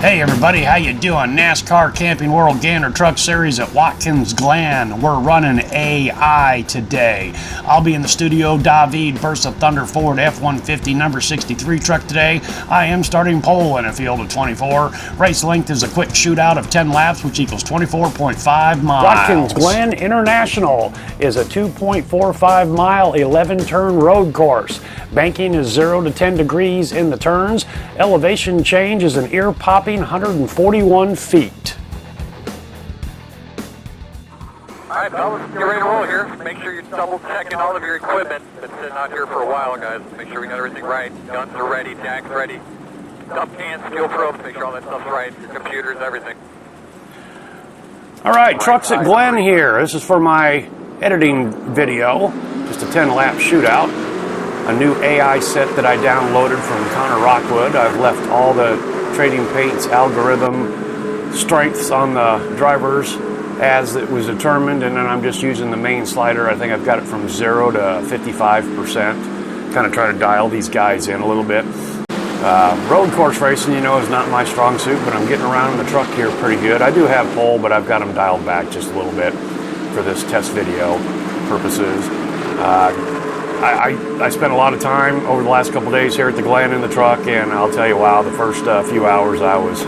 Hey everybody, how you doing? NASCAR Camping World Gander Truck Series at Watkins Glen. We're running AI today. I'll be in the studio. David versus Thunder Ford F-150 number 63 truck today. I am starting pole in a field of 24. Race length is a quick shootout of 10 laps, which equals 24.5 miles. Watkins Glen International is a 2.45 mile 11 turn road course. Banking is 0 to 10 degrees in the turns. Elevation change is an ear-popping 141 feet. All right, fellas, get ready to roll here. Make sure you're double checking all of your equipment. Been sitting out here for a while, guys. Make sure we got everything right. Guns are ready, tags ready. Dump cans, steel probes, make sure all that stuff's right. Your computers, everything. All right, trucks at Glen here. This is for my editing video. Just a 10-lap shootout. A new AI set that I downloaded from Connor Rockwood. I've left all the trading paints algorithm strengths on the drivers as it was determined, and then I'm just using the main slider. I think I've got it from 0 to 55%. Kind of try to dial these guys in a little bit. Road course racing, you know, is not my strong suit, but I'm getting around in the truck here pretty good. I do have pole, but I've got them dialed back just a little bit for this test video purposes. I spent a lot of time over the last couple days here at the Glen in the truck, and I'll tell you, wow, the first few hours I was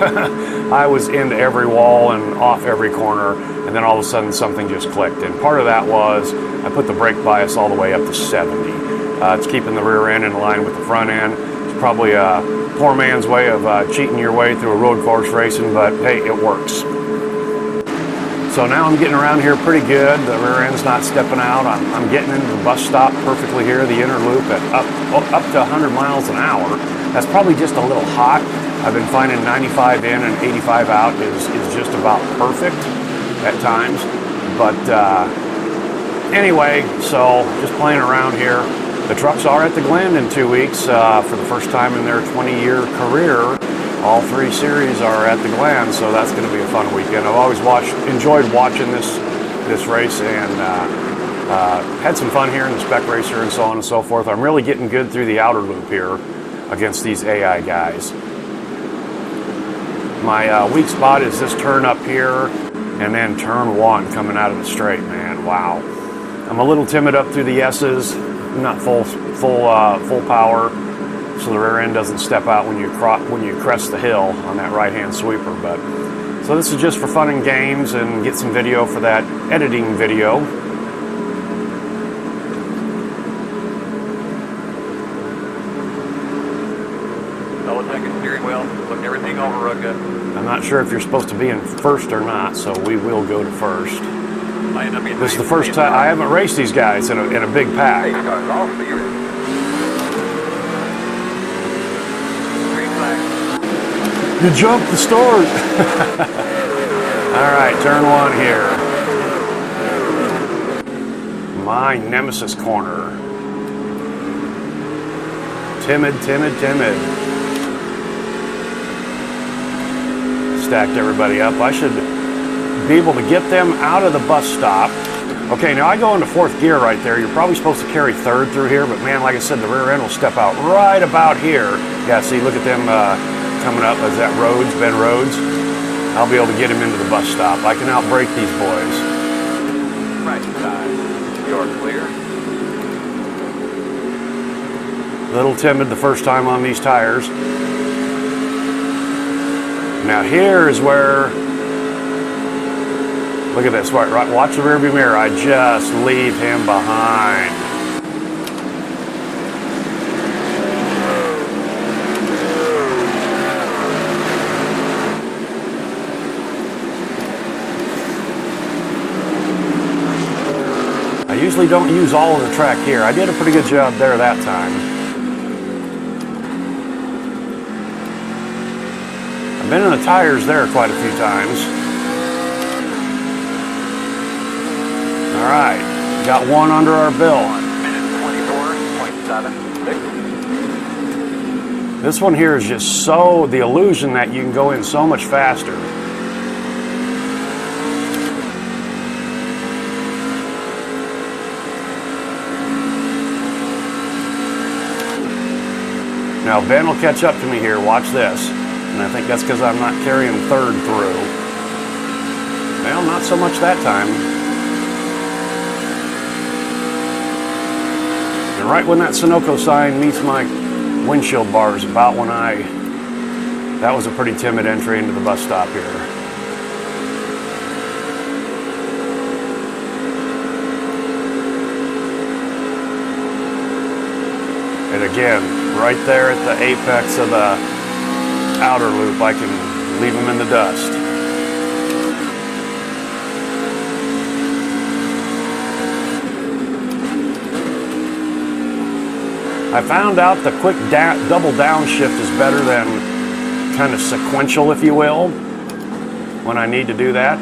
I was into every wall and off every corner, and then all of a sudden something just clicked. And part of that was I put the brake bias all the way up to 70. It's keeping the rear end in line with the front end. It's probably a poor man's way of cheating your way through a road course racing, but hey, it works. So now I'm getting around here pretty good. The rear end's not stepping out. I'm getting into the bus stop perfectly here, the inner loop at up to 100 miles an hour. That's probably just a little hot. I've been finding 95 in and 85 out is just about perfect at times. But anyway, so just playing around here. The trucks are at the Glen in 2 weeks for the first time in their 20-year career. All three series are at the Glen, so that's going to be a fun weekend. I've always enjoyed watching this race, and had some fun here in the spec racer and so on and so forth. I'm really getting good through the outer loop here against these AI guys. My weak spot is this turn up here, and then turn one coming out of the straight. Man, wow! I'm a little timid up through the S's, not full power. So the rear end doesn't step out when you crest the hill on that right-hand sweeper. But so this is just for fun and games, and get some video for that editing video. Double checking steering wheel, looking everything over real good. I'm not sure if you're supposed to be in first or not, so we will go to first. This is the first time I haven't raced these guys in a big pack. You jumped the start. All right, turn one here. My nemesis corner. Timid. Stacked everybody up. I should be able to get them out of the bus stop. Okay, now I go into fourth gear right there. You're probably supposed to carry third through here, but man, like I said, the rear end will step out right about here. Yeah, see, look at them coming up. Is that Rhodes, Ben Rhodes? I'll be able to get him into the bus stop. I can outbrake these boys. Right side, you're clear. Little timid the first time on these tires. Now here is where, look at this, right, watch the rearview mirror. I just leave him behind. I usually don't use all of the track here. I did a pretty good job there that time. I've been in the tires there quite a few times. All right, got one under our belt. 1 minute 24.76. This one here is just so, the illusion that you can go in so much faster. Now Ben will catch up to me here. Watch this. And I think that's because I'm not carrying third through. Well, not so much that time. And right when that Sunoco sign meets my windshield bars, about when that was a pretty timid entry into the bus stop here. And again, right there at the apex of the outer loop, I can leave them in the dust. I found out the quick double downshift is better than kind of sequential, if you will, when I need to do that.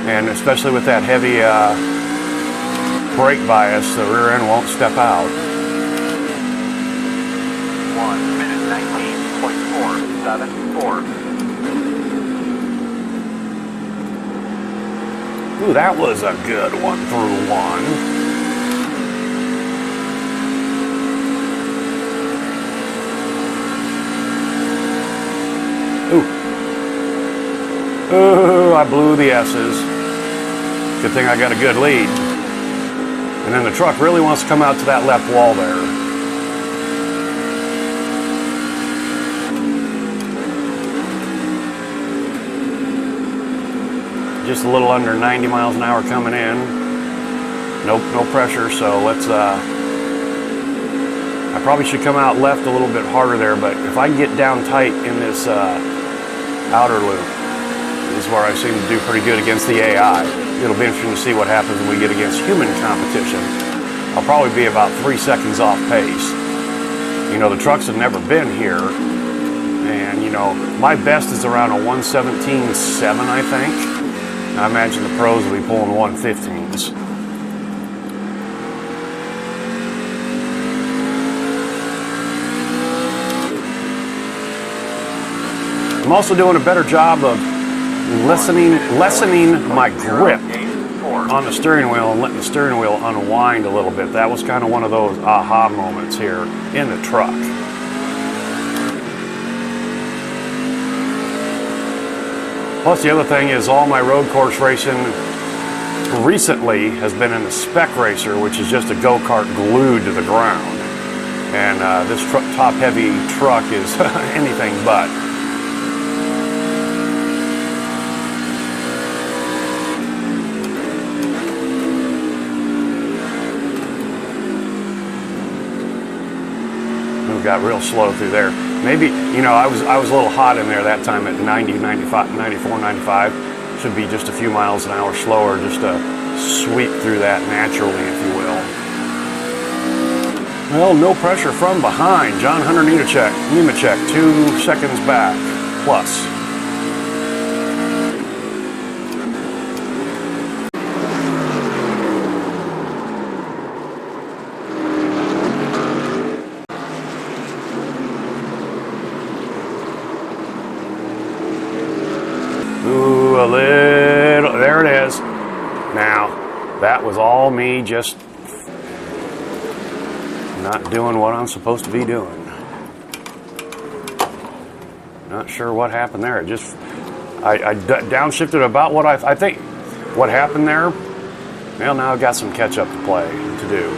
And especially with that heavy brake bias, the rear end won't step out. 1 minute 19.474. Ooh, that was a good 1 through 1. Ooh, I blew the S's. Good thing I got a good lead. And then the truck really wants to come out to that left wall there. Just a little under 90 miles an hour coming in. Nope, no pressure, so let's, I probably should come out left a little bit harder there, but if I can get down tight in this outer loop, this is where I seem to do pretty good against the AI. It'll be interesting to see what happens when we get against human competition. I'll probably be about 3 seconds off pace. You know, the trucks have never been here, and you know, my best is around a 117.7, I think. I imagine the pros will be pulling 115s. I'm also doing a better job of lessening my grip on the steering wheel and letting the steering wheel unwind a little bit. That was kind of one of those aha moments here in the truck. Plus the other thing is all my road course racing recently has been in the spec racer, which is just a go-kart glued to the ground. And this top heavy truck is anything but. Got real slow through there. Maybe, you know, I was a little hot in there that time at 90, 95, 94, 95. Should be just a few miles an hour slower just to sweep through that naturally, if you will. Well, no pressure from behind. John Hunter Nemechek, 2 seconds back, plus. Ooh, a little, there it is. Now, that was all me just not doing what I'm supposed to be doing. Not sure what happened there. It just, I downshifted about what I think what happened there. Well, now I've got some catch up to do.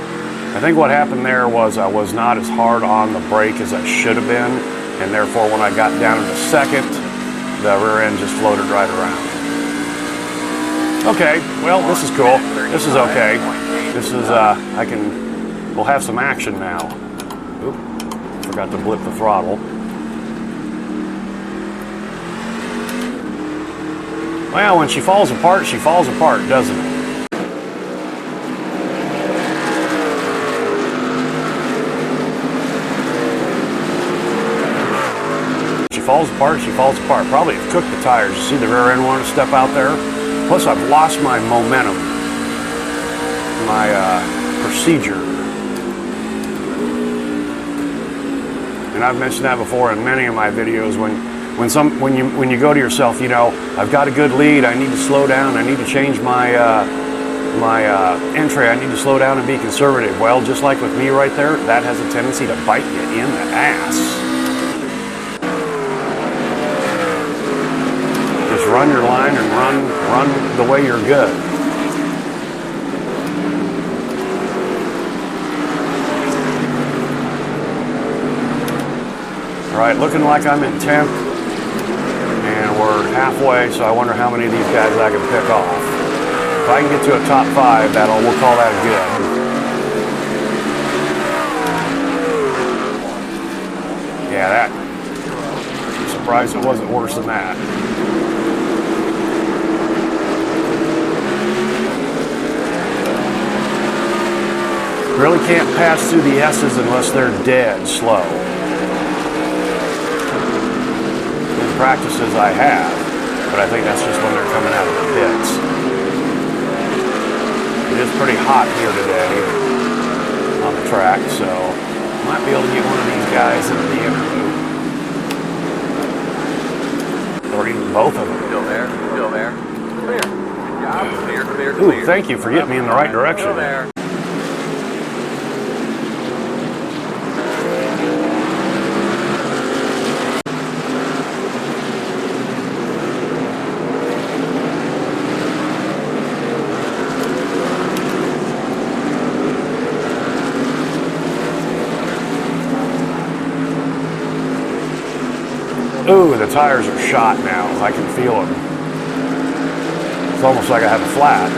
I think what happened there was I was not as hard on the brake as I should have been, and therefore when I got down into second, the rear end just floated right around. Okay, well, this is cool. This is okay. This is, we'll have some action now. Oop, forgot to blip the throttle. Well, when she falls apart, doesn't it? She falls apart. Probably have cooked the tires. You see the rear end wanting to step out there? Plus, I've lost my momentum, my procedure. And I've mentioned that before in many of my videos. When you go to yourself, you know, I've got a good lead. I need to slow down. I need to change my entry. I need to slow down and be conservative. Well, just like with me right there, that has a tendency to bite you in the ass. run your line and run the way you're good. All right, looking like I'm in 10th, and we're halfway, so I wonder how many of these guys I can pick off. If I can get to a top 5, we'll call that good. Yeah, I'm surprised it wasn't worse than that. Really can't pass through the S's unless they're dead slow. In practices I have, but I think that's just when they're coming out of the pits. It is pretty hot here today on the track, so might be able to get one of these guys into the interview. Or even both of them. Still there, still there. Clear. Good job. Clear, clear, Ooh, clear. thank you for getting me in the right direction. Still there. Ooh, the tires are shot now. I can feel them. It's almost like I have a flat.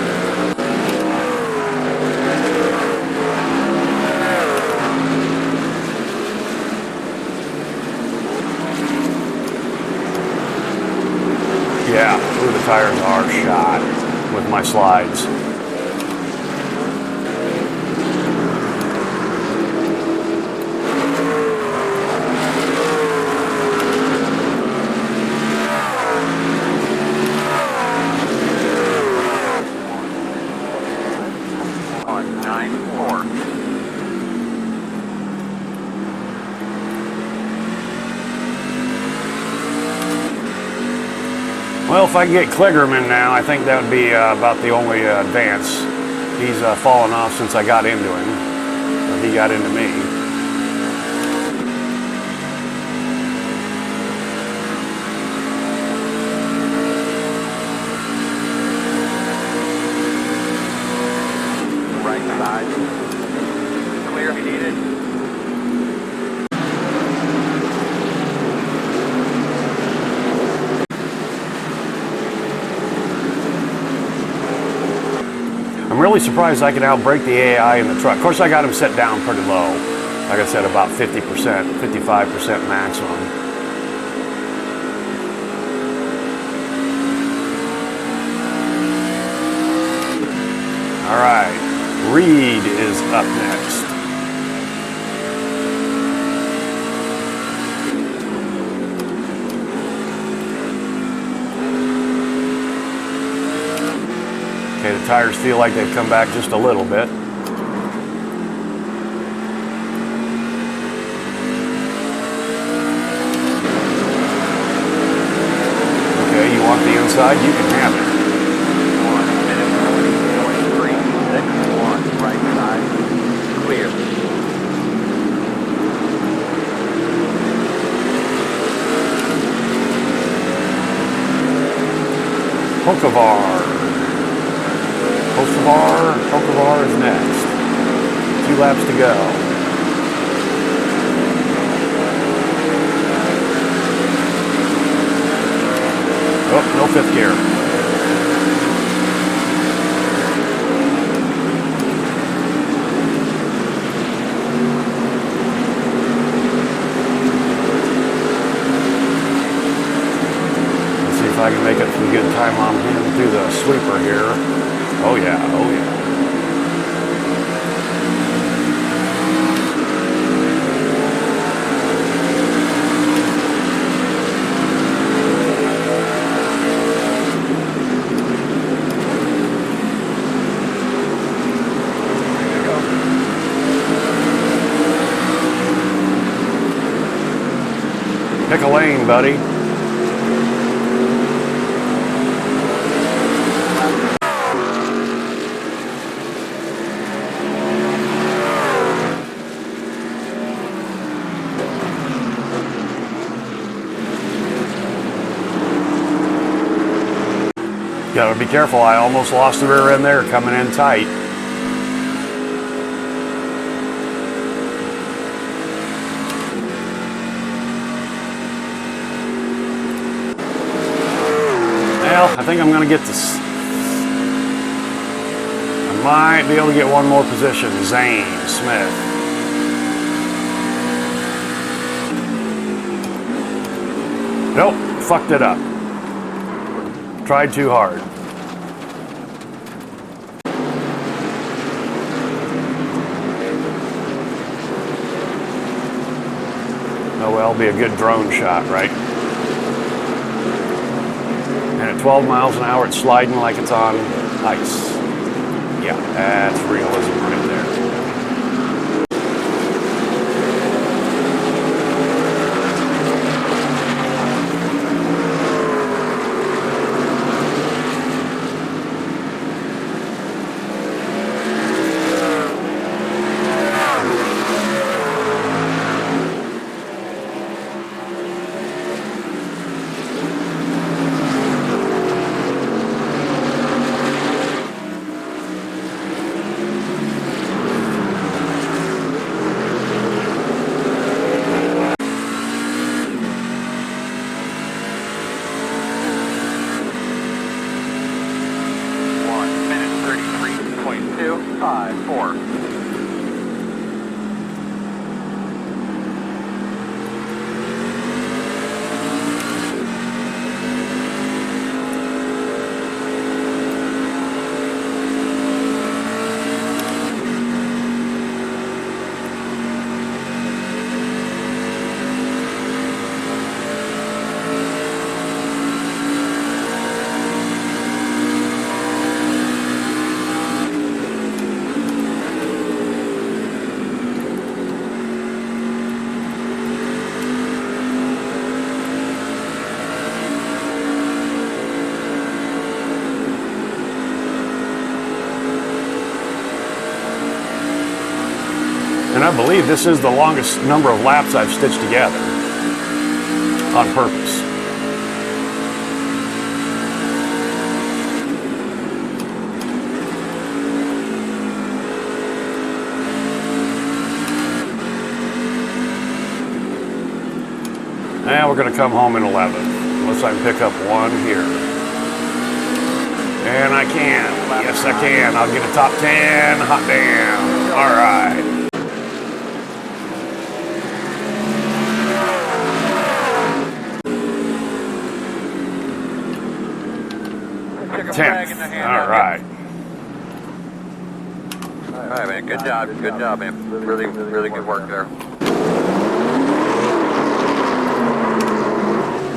Yeah, ooh, the tires are shot with my slides. Well, if I can get Kligerman now, I think that would be about the only advance. He's fallen off since I got into him, or he got into me. Right side. Clear if you need it. I'm really surprised I can outbrake the AI in the truck. Of course, I got him set down pretty low. Like I said, about 50%, 55% maximum. All right, Reed is up next. Okay, the tires feel like they've come back just a little bit. Okay, you want the inside, you can have it. 1 minute 23.61, right side. Clear. Hokovar is next. 2 laps to go. Oh, no 5th gear. Let's see if I can make it some good time on him through the sweeper here. Oh yeah, oh yeah. Pick a lane, buddy. Gotta be careful. I almost lost the rear end there, coming in tight. Well, I think I'm gonna get this. I might be able to get one more position. Zane Smith. Nope, fucked it up. Tried too hard. Oh well, be a good drone shot, right? And at 12 miles an hour, it's sliding like it's on ice. Yeah, that's realism right there. And I believe this is the longest number of laps I've stitched together on purpose. And we're going to come home in 11th, unless I can pick up one here. And I can. Yes, I can. I'll get a top 10. Hot damn. All right. All right. All right, man. Good job, man. Really, really good work there.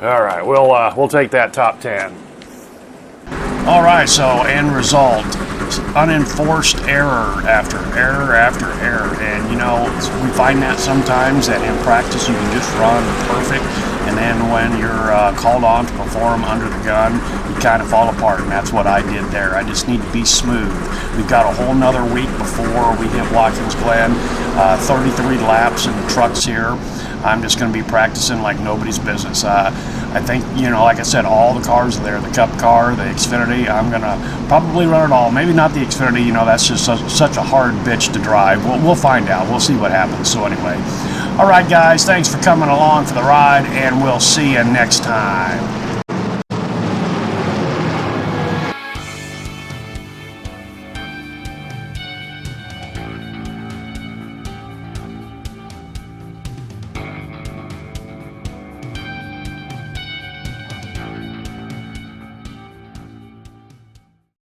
All right, we'll take that top 10. All right, so end result, unenforced error after error after error, and you know, we find that sometimes that in practice you can just run perfect, and then when you're called on to perform under the gun, you kind of fall apart, and that's what I did there. I just need to be smooth. We've got a whole nother week before we hit Watkins Glen, 33 laps in the trucks here. I'm just going to be practicing like nobody's business. I think, you know, like I said, all the cars are there. The Cup car, the Xfinity, I'm going to probably run it all. Maybe not the Xfinity, you know, that's just such a hard bitch to drive. We'll find out. We'll see what happens. So anyway, all right, guys, thanks for coming along for the ride, and we'll see you next time.